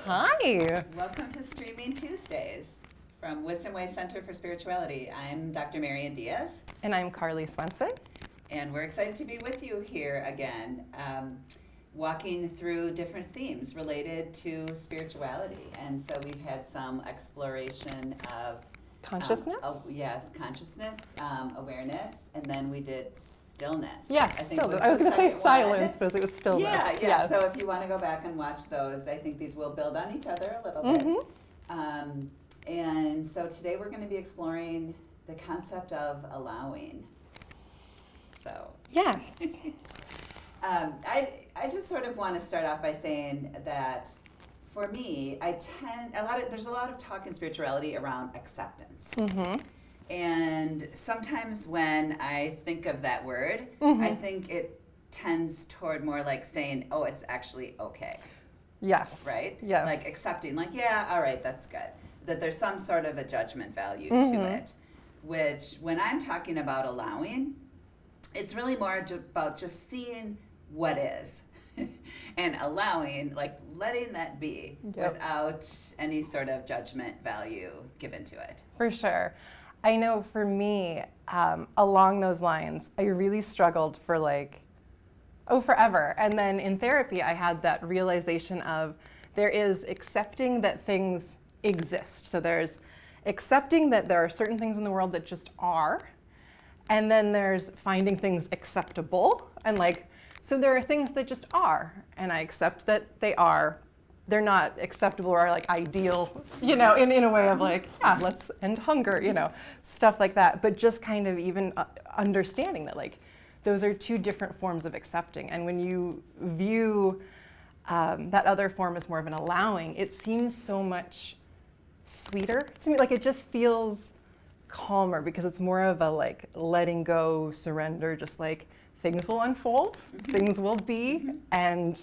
Hi. Welcome to Streaming Tuesdays from Wisdom Way Center for Spirituality. I'm Dr. Marian Diaz. And I'm Carly Swenson. And we're excited to be with you here again, walking through different themes related to spirituality. And so we've had some exploration of Consciousness? Yes, consciousness, awareness, and then we did stillness. Yes, I think stillness. I was going to say silence, but it was stillness. Yeah. Yes. So if you want to go back and watch those, I think these will build on each other a little bit. And so today we're going to be exploring the concept of allowing. So Yes. I just sort of want to start off by saying that for me, there's a lot of talk in spirituality around acceptance. And sometimes when I think of that word, I think it tends toward more like saying, oh, it's actually okay. Yes. Right? Yes. Like accepting, like, yeah, all right, that's good. That there's some sort of a judgment value to it. Which, when I'm talking about allowing, it's really more about just seeing what is. And allowing, like letting that be without any sort of judgment value given to it. For sure. I know for me, along those lines, I really struggled for forever. And then in therapy, I had that realization of there is accepting that things exist. So there's accepting that there are certain things in the world that just are. And then there's finding things acceptable. And so there are things that just are. And I accept that they are. They're not acceptable or ideal, in a way of let's end hunger, stuff like that. But just kind of even understanding that those are two different forms of accepting. And when you view that other form as more of an allowing, it seems so much sweeter to me. It just feels calmer because it's more of a letting go, surrender, just things will unfold, things will be, and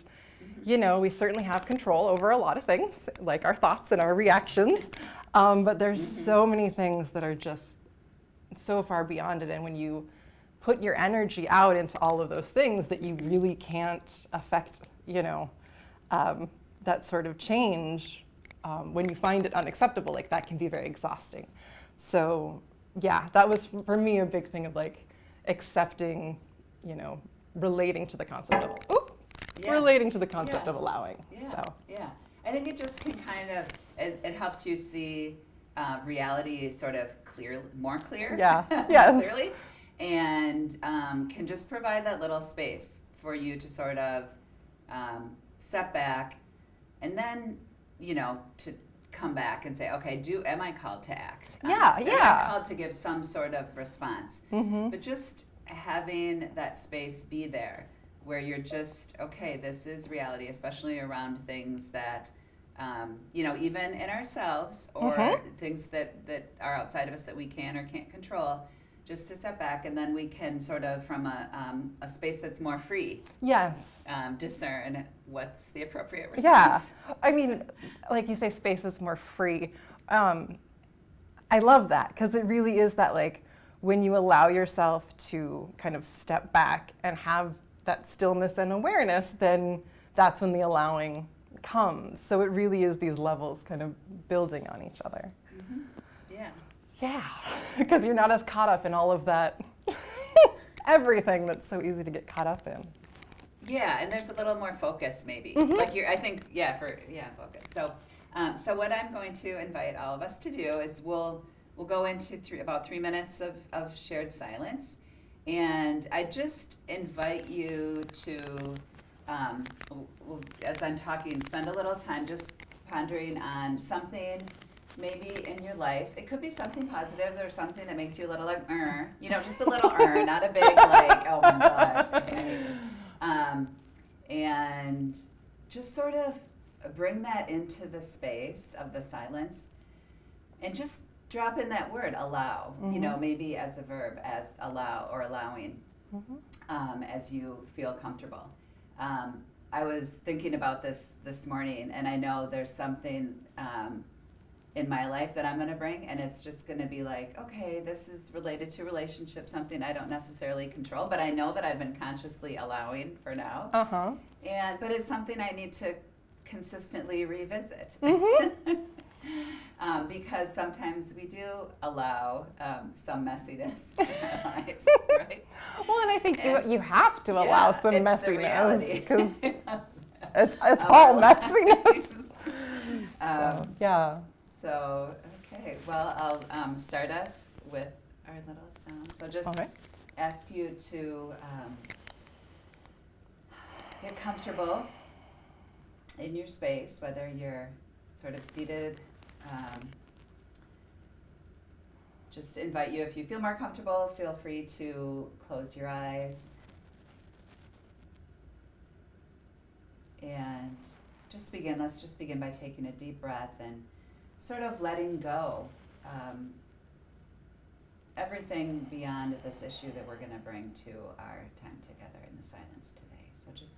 we certainly have control over a lot of things, like our thoughts and our reactions, but there's so many things that are just so far beyond it, and when you put your energy out into all of those things that you really can't affect, that sort of change, when you find it unacceptable, that can be very exhausting. So yeah, that was for me a big thing of accepting, relating to the concept of allowing. Yeah. I think it just can kind of, it helps you see reality sort of more clear. Yeah, yes. Clearly. And can just provide that little space for you to sort of step back and then, to come back and say, okay, am I called to act? Am I called to give some sort of response? But just having that space be there where you're just, okay, this is reality, especially around things that, even in ourselves or things that are outside of us that we can or can't control, just to step back and then we can sort of, from a space that's more free, discern what's the appropriate response. Yeah, I mean, like you say, space is more free. I love that because it really is that when you allow yourself to kind of step back and have that stillness and awareness, then that's when the allowing comes. So it really is these levels kind of building on each other. Yeah, because you're not as caught up in all of that, everything that's so easy to get caught up in. Yeah, and there's a little more focus maybe. Focus. So what I'm going to invite all of us to do is we'll go into about 3 minutes of shared silence. And I just invite you to, as I'm talking, spend a little time just pondering on something maybe in your life. It could be something positive or something that makes you a little just a little not a big oh my God. And just sort of bring that into the space of the silence and just drop in that word, allow, maybe as a verb, as allow or allowing, as you feel comfortable. I was thinking about this morning, and I know there's something in my life that I'm going to bring, and it's just going to be okay, this is related to relationships, something I don't necessarily control, but I know that I've been consciously allowing for now. But it's something I need to consistently revisit. Mm-hmm. Because sometimes we do allow some messiness in our lives, right? Well, and I think you have to allow some it's the messiness reality. because it's all messiness. So, yeah. So, okay, well, I'll start us with our little sound. So just Okay. ask you to get comfortable in your space, whether you're sort of seated. Just invite you, if you feel more comfortable, feel free to close your eyes. And let's just begin by taking a deep breath and sort of letting go everything beyond this issue that we're going to bring to our time together in the silence today. So just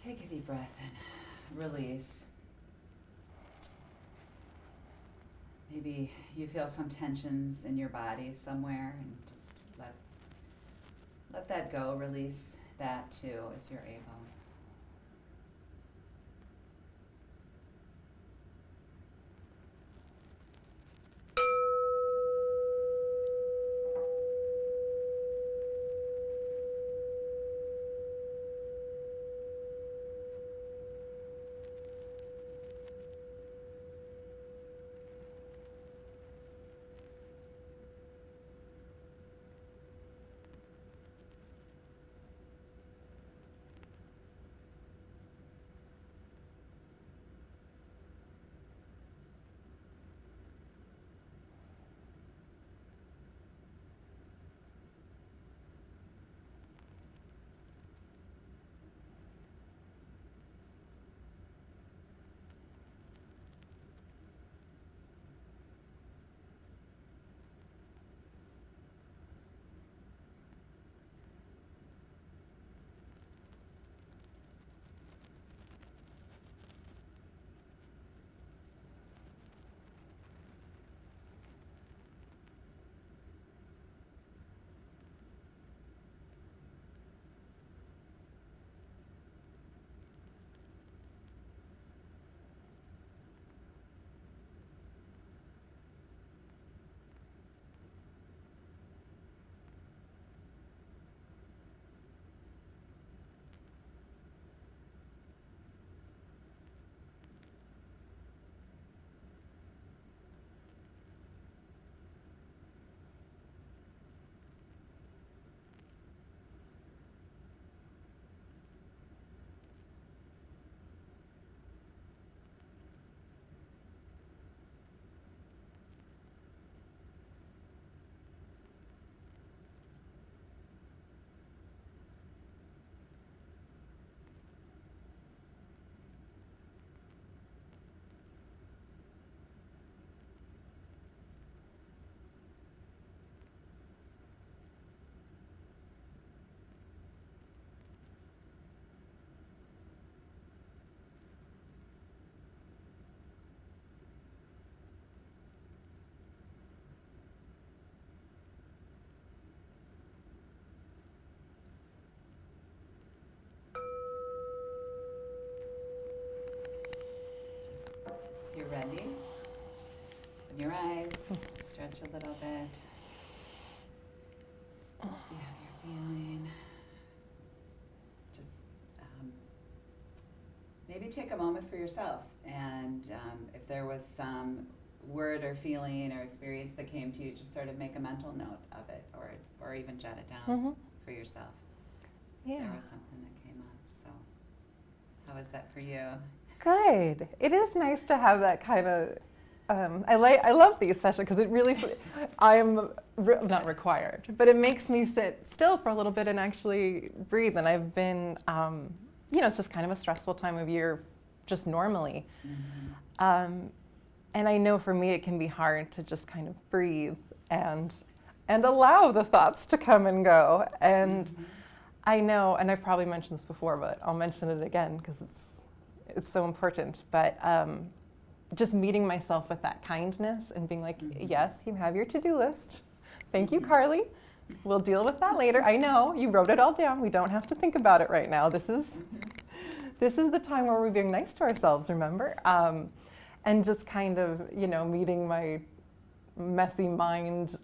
take a deep breath and release. Maybe you feel some tensions in your body somewhere, and just let that go. Release that too as you're able. You're ready. Open your eyes, stretch a little bit. See how you're feeling. Just maybe take a moment for yourselves, and if there was some word or feeling or experience that came to you, just sort of make a mental note of it, or even jot it down for yourself. Yeah. There was something that came up. So how was that for you? Good. It is nice to have that kind of. I love these sessions because it really, not required, but it makes me sit still for a little bit and actually breathe. And I've been, it's just kind of a stressful time of year, just normally. Mm-hmm. And I know for me it can be hard to just kind of breathe and allow the thoughts to come and go. And I know, and I've probably mentioned this before, but I'll mention it again because it's so important, but just meeting myself with that kindness and being like, yes, you have your to-do list. Thank you, Carly. We'll deal with that later. I know, you wrote it all down. We don't have to think about it right now. This is this is the time where we're being nice to ourselves, remember? And just kind of, meeting my messy mind,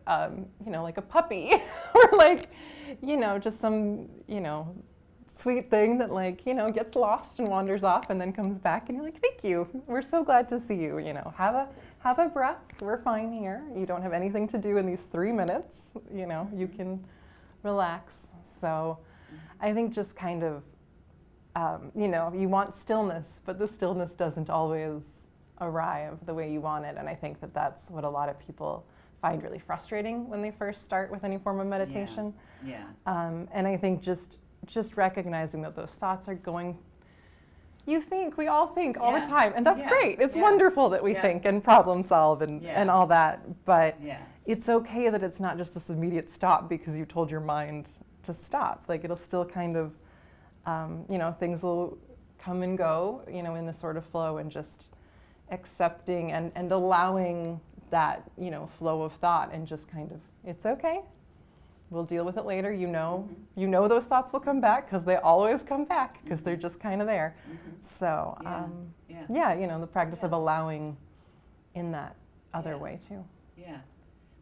like a puppy or like, just some, sweet thing that like, gets lost and wanders off and then comes back and you're like, thank you. We're so glad to see you, have a breath. We're fine here. You don't have anything to do in these 3 minutes, you can relax. So I think just kind of, you want stillness, but the stillness doesn't always arrive the way you want it. And I think that that's what a lot of people find really frustrating when they first start with any form of meditation. Yeah. And I think just recognizing that those thoughts are going, we all think all the time. And that's great. It's wonderful that we think and problem solve and all that. But it's okay that it's not just this immediate stop because you told your mind to stop. Like it'll still kind of, things will come and go, in this sort of flow, and just accepting and allowing that, flow of thought, and just kind of, it's okay. We'll deal with it later. You know those thoughts will come back because they always come back because they're just kind of there. So, the practice of allowing in that other way too. Yeah.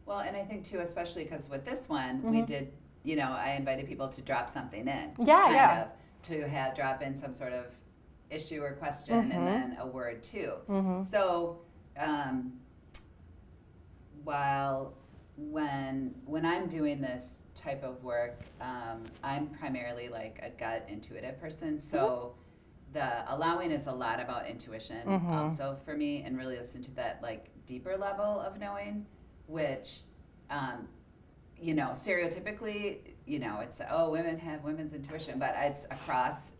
Well, and I think too, especially because with this one, we did, I invited people to drop something in. Yeah. To drop in some sort of issue or question and then a word too. So, when I'm doing this type of work, I'm primarily like a gut intuitive person. So the allowing is a lot about intuition also for me, and really listen to that like deeper level of knowing, which, stereotypically, it's, women have women's intuition, but it's across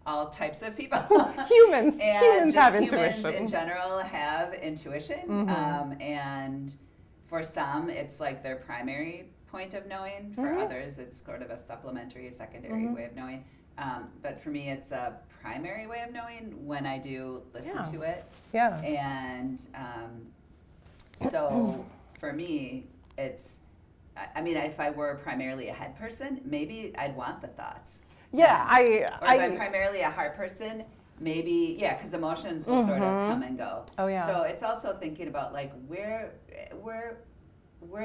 all types of people. Humans have humans intuition. In general have intuition, and for some, it's like their primary point of knowing. For others, it's sort of a supplementary, secondary way of knowing. But for me, it's a primary way of knowing when I do listen to it. Yeah. And so for me, it's, if I were primarily a head person, maybe I'd want the thoughts. Yeah, or if I'm primarily a heart person, maybe, because emotions will sort of come and go. Oh, yeah. So it's also thinking about like where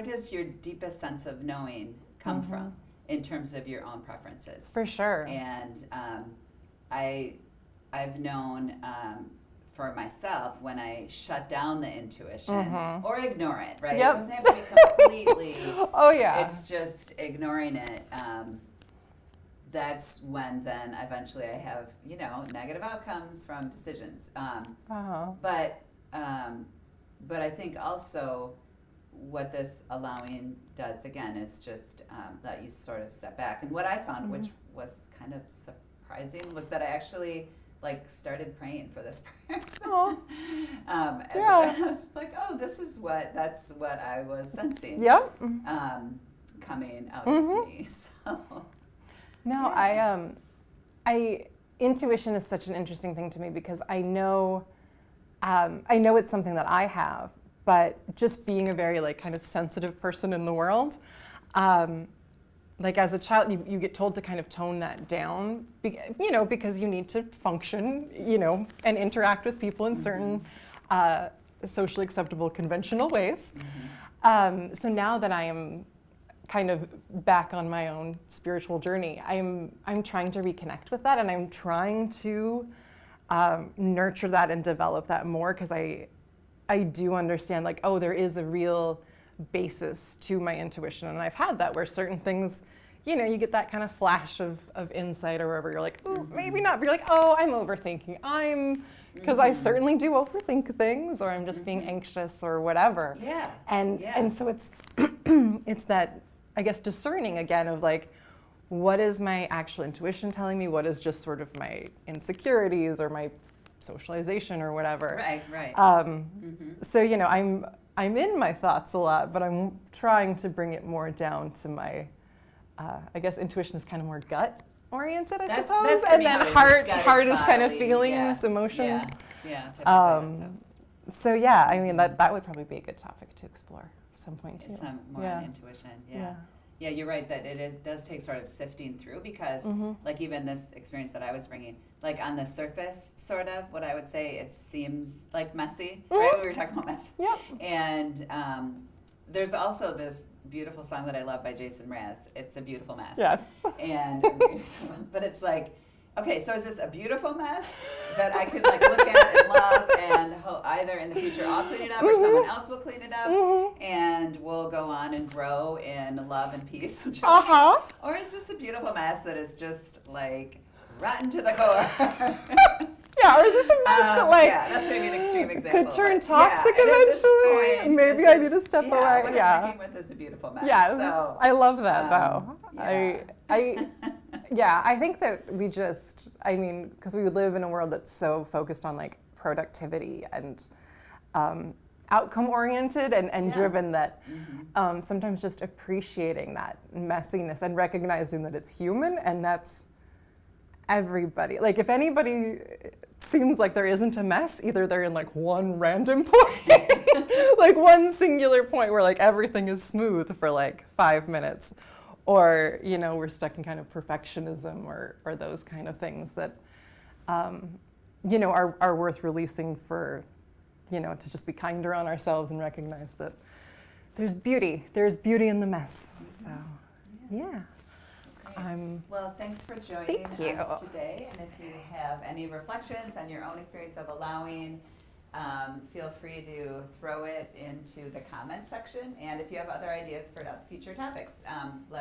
does your deepest sense of knowing come from in terms of your own preferences? For sure. And I've known for myself when I shut down the intuition or ignore it, right? Yep. It doesn't have to be completely. Oh yeah. It's just ignoring it. That's when then eventually I have, negative outcomes from decisions. But I think also what this allowing does again is just let you sort of step back. And what I found, which was kind of surprising, was that I actually started praying for this person. I was just like, that's what I was sensing. Yep. Coming out of me. So. No, intuition is such an interesting thing to me because I know it's something that I have, but just being a very kind of sensitive person in the world, as a child, you get told to kind of tone that down, because you need to function, and interact with people in certain socially acceptable, conventional ways. So now that I am kind of back on my own spiritual journey, I'm trying to reconnect with that, and I'm trying to nurture that and develop that more, because I do understand there is a real basis to my intuition, and I've had that where certain things, you get that kind of flash of insight or wherever you're like, ooh, maybe not, but you're like, oh, I'm overthinking, because I certainly do overthink things, or I'm just being anxious or whatever. Yeah. And so it's it's that, I guess, discerning again of what is my actual intuition telling me? What is just sort of my insecurities or my socialization or whatever? Right. So, I'm in my thoughts a lot, but I'm trying to bring it more down to my, I guess intuition is kind of more gut oriented, I suppose. That's and then heart is kind of feelings, emotions. Yeah. So yeah, that would probably be a good topic to explore at some point too. Some more on intuition. Yeah. Yeah, you're right that does take sort of sifting through because like even this experience that I was bringing, like on the surface, sort of what I would say, it seems like messy, right? We were talking about mess. Yep. And there's also this beautiful song that I love by Jason Mraz. It's a beautiful mess. Yes. And but it's like, okay, so is this a beautiful mess that I could like look at and love, and either in the future I'll clean it up or someone else will clean it up, and we'll go on and grow in love and peace and joy? Or is this a beautiful mess that is just like rotten to the core? Yeah, or is this a mess that like yeah, that's maybe an extreme example. could turn but toxic yeah, and at this eventually? point, Maybe this I need is- to step yeah, away. What Yeah. I'm working with is a beautiful mess. Yes, So, I love that though. yeah. I think that we just, I mean, because we live in a world that's so focused on like productivity and outcome oriented and Yeah. driven that sometimes just appreciating that messiness and recognizing that it's human and that's everybody. Like if anybody seems like there isn't a mess, either they're in like one random point, like one singular point where like everything is smooth for like 5 minutes, or you know we're stuck in kind of perfectionism or those kind of things that you know are worth releasing for, you know, to just be kinder on ourselves and recognize that there's beauty in the mess. So yeah. Well, thanks for joining Thank you. us today. And if you have any reflections on your own experience of allowing, feel free to throw it into the comments section. And if you have other ideas for future topics, let